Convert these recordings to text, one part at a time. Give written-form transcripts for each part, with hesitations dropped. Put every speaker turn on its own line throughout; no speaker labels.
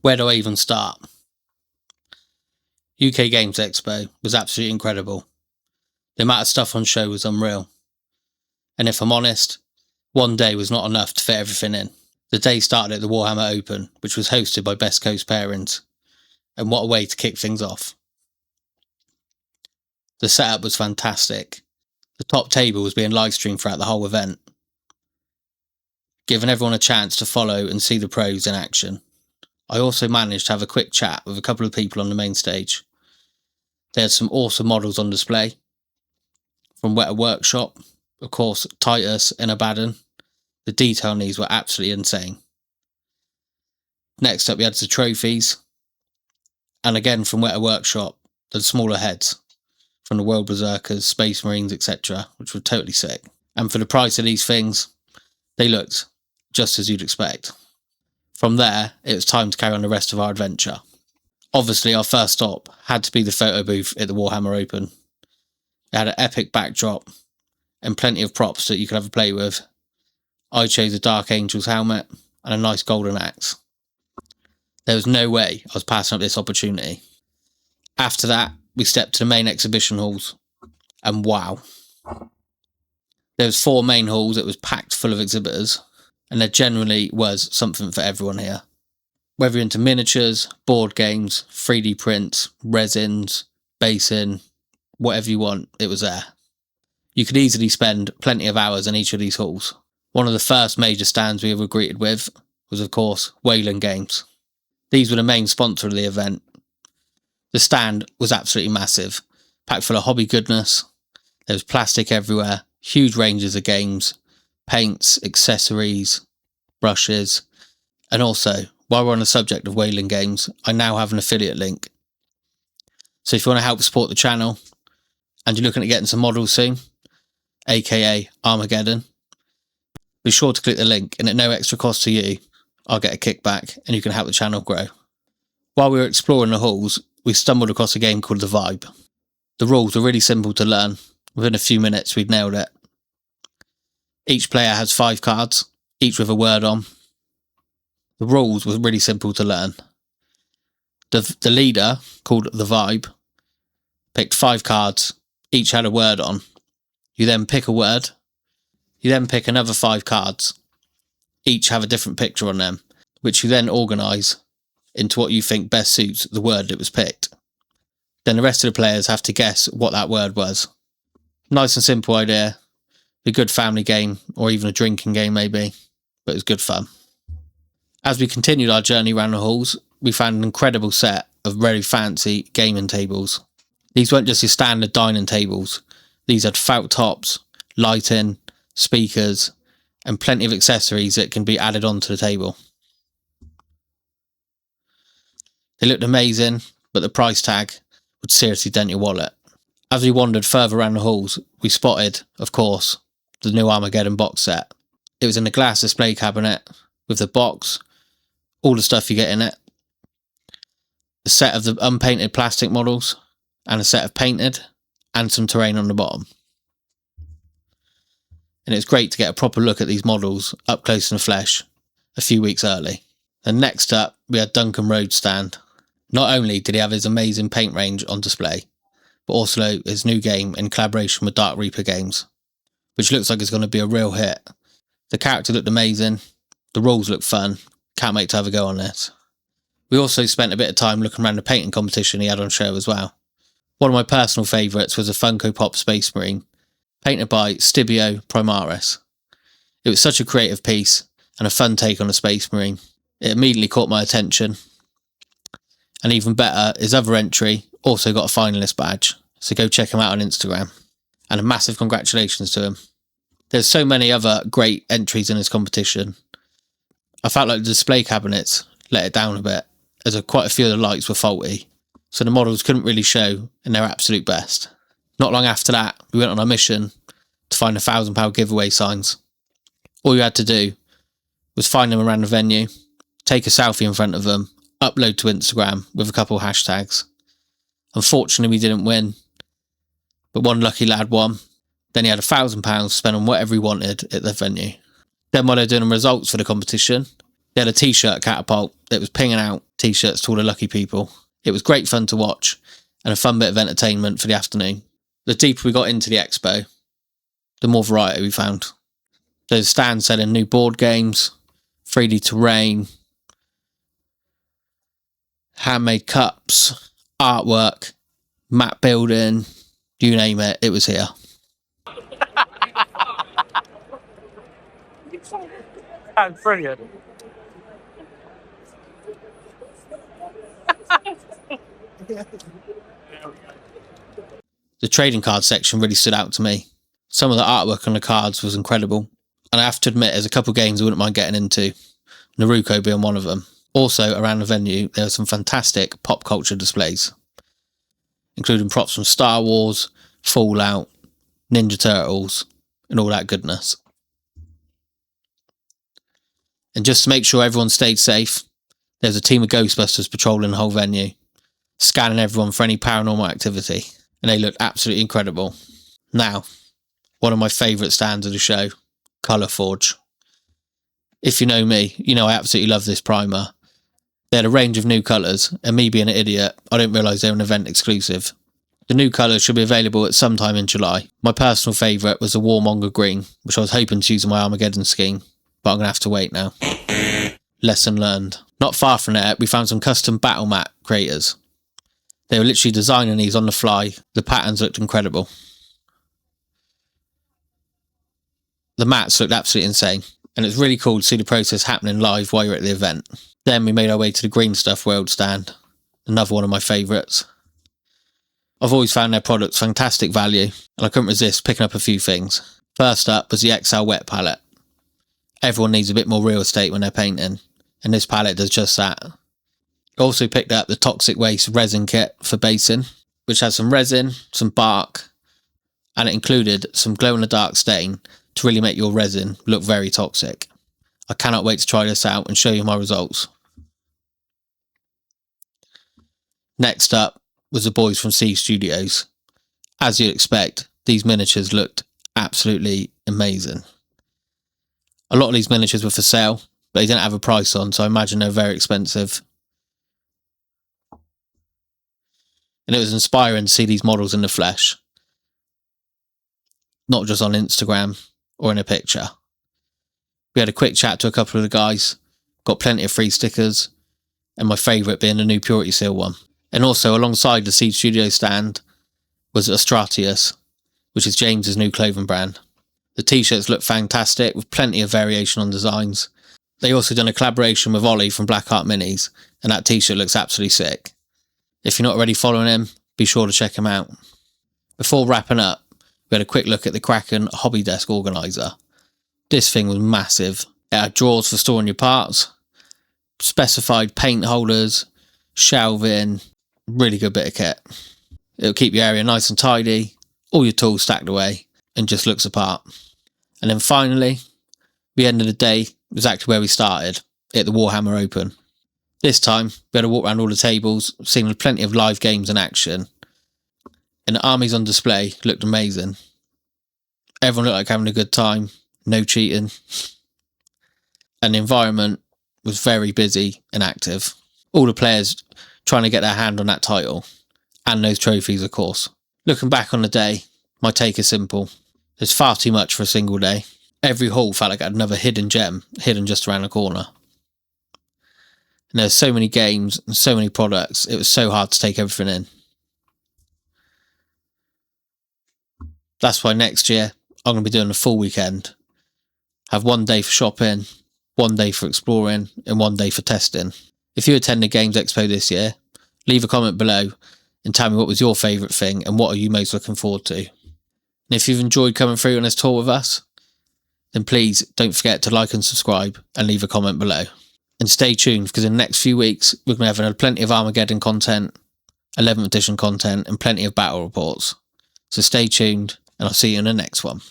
Where do I even start? UK Games Expo was absolutely incredible. The amount of stuff on show was unreal. And if I'm honest, one day was not enough to fit everything in. The day started at the Warhammer Open, which was hosted by East Coast Pairings. And what a way to kick things off. The setup was fantastic. The top table was being live streamed throughout the whole event, giving everyone a chance to follow and see the pros in action. I also managed to have a quick chat with a couple of people on the main stage. They had some awesome models on display. From Weta Workshop, of course, Titus and Abaddon. The detail on these were absolutely insane. Next up, we had the trophies. And again from Weta Workshop, the smaller heads from the World Berserkers, Space Marines, etc., which were totally sick. And for the price of these things, they looked just as you'd expect. From there, it was time to carry on the rest of our adventure. Obviously, our first stop had to be the photo booth at the Warhammer Open. It had an epic backdrop and plenty of props that you could have a play with. I chose a Dark Angel's helmet and a nice golden axe. There was no way I was passing up this opportunity. After that, we stepped to the main exhibition halls, and wow. There was 4 main halls that was packed full of exhibitors, and there generally was something for everyone here. Whether you're into miniatures, board games, 3D prints, resins, basing, whatever you want, it was there. You could easily spend plenty of hours in each of these halls. One of the first major stands we were greeted with was, of course, Wayland Games. These were the main sponsor of the event. The stand was absolutely massive, packed full of hobby goodness. There was plastic everywhere, huge ranges of games, paints, accessories, brushes, and also, while we're on the subject of Wayland Games, I now have an affiliate link. So if you want to help support the channel, and you're looking at getting some models soon, aka Armageddon, be sure to click the link, and at no extra cost to you, I'll get a kickback and you can help the channel grow. While we were exploring the halls, we stumbled across a game called The Vibe. The rules were really simple to learn. Within a few minutes, we'd nailed it. Each player has 5 cards, each with a word on. The rules were really simple to learn. The leader, called The Vibe, picked 5 cards, each had a word on. You then pick a word. You then pick another 5 cards. Each have a different picture on them, which you then organise into what you think best suits the word that was picked. Then the rest of the players have to guess what that word was. Nice and simple idea. A good family game, or even a drinking game maybe, but it was good fun. As we continued our journey around the halls, we found an incredible set of very fancy gaming tables. These weren't just your standard dining tables. These had felt tops, lighting, speakers, and plenty of accessories that can be added onto the table. They looked amazing, but the price tag would seriously dent your wallet. As we wandered further around the halls, we spotted, of course, the new Armageddon box set. It was in a glass display cabinet with the box, all the stuff you get in it, a set of the unpainted plastic models, and a set of painted, and some terrain on the bottom. And it's great to get a proper look at these models up close in the flesh a few weeks early. And next up, we had Duncan Rhodes' stand. Not only did he have his amazing paint range on display, but also his new game in collaboration with Dark Reaper Games, which looks like it's going to be a real hit. The character looked amazing, the rules looked fun, can't wait to have a go on this. We also spent a bit of time looking around the painting competition he had on show as well. One of my personal favourites was a Funko Pop Space Marine, painted by Stibio Primaris. It was such a creative piece, and a fun take on a Space Marine. It immediately caught my attention. And even better, his other entry also got a finalist badge, so go check him out on Instagram. And a massive congratulations to him. There's so many other great entries in this competition. I felt like the display cabinets let it down a bit, as quite a few of the lights were faulty, so the models couldn't really show in their absolute best. Not long after that, we went on our mission to find £1,000 giveaway signs. All you had to do was find them around the venue, take a selfie in front of them, upload to Instagram with a couple of hashtags. Unfortunately, we didn't win, but one lucky lad won. Then he had £1,000 to spend on whatever he wanted at the venue. Then while they were doing the results for the competition, they had a t-shirt catapult that was pinging out t-shirts to all the lucky people. It was great fun to watch and a fun bit of entertainment for the afternoon. The deeper we got into the expo, the more variety we found. There's stands selling new board games, 3D terrain, handmade cups, artwork, map building, you name it, it was here.
That's brilliant.
The trading card section really stood out to me. Some of the artwork on the cards was incredible, and I have to admit there's a couple of games I wouldn't mind getting into, Naruto being one of them. Also, around the venue, there were some fantastic pop culture displays, including props from Star Wars, Fallout, Ninja Turtles, and all that goodness. And just to make sure everyone stayed safe, there was a team of Ghostbusters patrolling the whole venue, scanning everyone for any paranormal activity, and they looked absolutely incredible. Now, one of my favourite stands of the show, Colour Forge. If you know me, you know I absolutely love this primer. They had a range of new colours, and me being an idiot, I didn't realise they were an event exclusive. The new colours should be available at some time in July. My personal favourite was the Warmonger Green, which I was hoping to use in my Armageddon scheme, but I'm going to have to wait now. Lesson learned. Not far from there, we found some custom battle mat creators. They were literally designing these on the fly. The patterns looked incredible. The mats looked absolutely insane, and it's really cool to see the process happening live while you're at the event. Then we made our way to the Green Stuff World stand, another one of my favourites. I've always found their products fantastic value, and I couldn't resist picking up a few things. First up was the XL Wet Palette. Everyone needs a bit more real estate when they're painting, and this palette does just that. I also picked up the Toxic Waste resin kit for basing, which has some resin, some bark, and it included some glow-in-the-dark stain to really make your resin look very toxic. I cannot wait to try this out and show you my results. Next up was the boys from C Studios. As you'd expect, these miniatures looked absolutely amazing. A lot of these miniatures were for sale, but they didn't have a price on, so I imagine they're very expensive. And it was inspiring to see these models in the flesh, not just on Instagram or in a picture. We had a quick chat to a couple of the guys, got plenty of free stickers, and my favourite being the new Purity Seal one. And also alongside the Seed Studio stand was Astratius, which is James's new clothing brand. The t-shirts look fantastic with plenty of variation on designs. They also done a collaboration with Ollie from Black Art Minis, and that t-shirt looks absolutely sick. If you're not already following him, be sure to check him out. Before wrapping up, we had a quick look at the Kraken Hobby Desk Organiser. This thing was massive. It had drawers for storing your parts, specified paint holders, shelving, really good bit of kit. It'll keep your area nice and tidy, all your tools stacked away, and just looks apart. And then finally, the end of the day, exactly where we started, at the Warhammer Open. This time, we had to walk around all the tables, seeing plenty of live games in action, and the armies on display looked amazing. Everyone looked like having a good time, no cheating, and the environment was very busy and active. All the players trying to get their hand on that title, and those trophies of course. Looking back on the day, my take is simple. There's far too much for a single day. Every hall felt like it had another hidden gem, hidden just around the corner. And there's so many games and so many products, it was so hard to take everything in. That's why next year, I'm going to be doing a full weekend. Have one day for shopping, one day for exploring, and one day for testing. If you attend the Games Expo this year, leave a comment below and tell me what was your favourite thing and what are you most looking forward to. And if you've enjoyed coming through on this tour with us, then please don't forget to like and subscribe and leave a comment below. And stay tuned, because in the next few weeks, we're going to have plenty of Armageddon content, 11th edition content, and plenty of battle reports. So stay tuned, and I'll see you in the next one.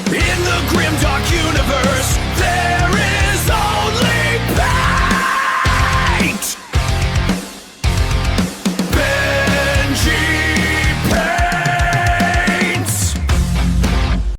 In the grimdark universe,